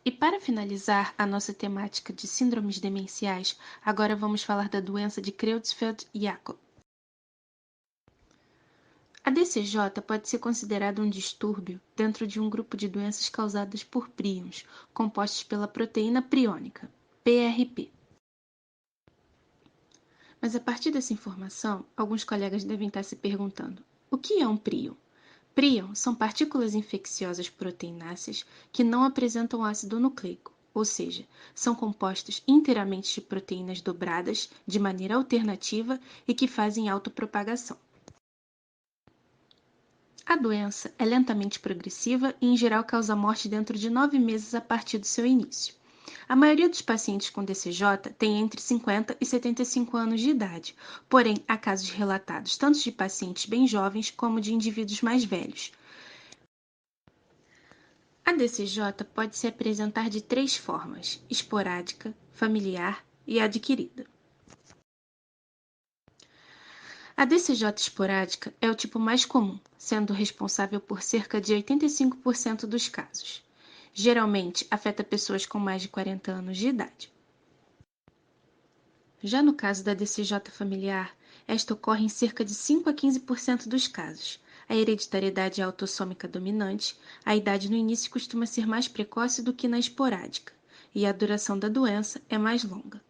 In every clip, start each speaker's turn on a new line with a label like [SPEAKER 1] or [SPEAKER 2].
[SPEAKER 1] E para finalizar a nossa temática de síndromes demenciais, agora vamos falar da doença de Creutzfeldt-Jakob. A DCJ pode ser considerada um distúrbio dentro de um grupo de doenças causadas por príons, compostos pela proteína priônica, PRP. Mas a partir dessa informação, alguns colegas devem estar se perguntando: o que é um príon? Príons são partículas infecciosas proteináceas que não apresentam ácido nucleico, ou seja, são compostos inteiramente de proteínas dobradas de maneira alternativa e que fazem autopropagação. A doença é lentamente progressiva e, em geral, causa morte dentro de 9 meses a partir do seu início. A maioria dos pacientes com DCJ tem entre 50 e 75 anos de idade, porém, há casos relatados tanto de pacientes bem jovens como de indivíduos mais velhos. A DCJ pode se apresentar de 3 formas: esporádica, familiar e adquirida. A DCJ esporádica é o tipo mais comum, sendo responsável por cerca de 85% dos casos. Geralmente, afeta pessoas com mais de 40 anos de idade. Já no caso da DCJ familiar, esta ocorre em cerca de 5 a 15% dos casos. A hereditariedade é autossômica dominante, a idade no início costuma ser mais precoce do que na esporádica, e a duração da doença é mais longa.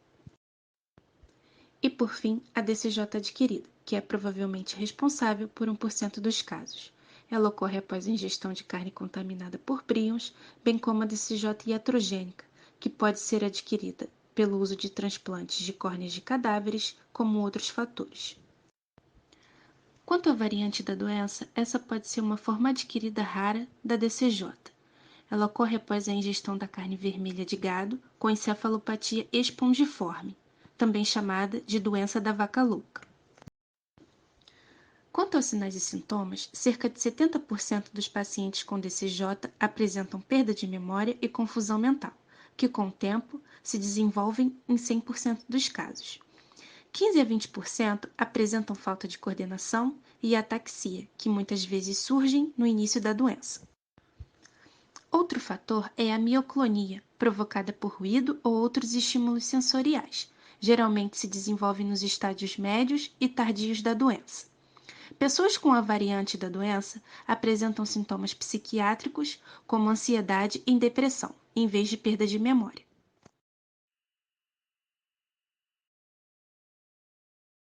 [SPEAKER 1] E por fim, a DCJ adquirida, que é provavelmente responsável por 1% dos casos. Ela ocorre após a ingestão de carne contaminada por príons, bem como a DCJ iatrogênica, que pode ser adquirida pelo uso de transplantes de córneas de cadáveres, como outros fatores. Quanto à variante da doença, essa pode ser uma forma adquirida rara da DCJ. Ela ocorre após a ingestão da carne vermelha de gado com encefalopatia espongiforme, também chamada de doença da vaca louca. Quanto aos sinais e sintomas, cerca de 70% dos pacientes com DCJ apresentam perda de memória e confusão mental, que com o tempo se desenvolvem em 100% dos casos. 15 a 20% apresentam falta de coordenação e ataxia, que muitas vezes surgem no início da doença. Outro fator é a mioclonia, provocada por ruído ou outros estímulos sensoriais. Geralmente se desenvolve nos estádios médios e tardios da doença. Pessoas com a variante da doença apresentam sintomas psiquiátricos, como ansiedade e depressão, em vez de perda de memória.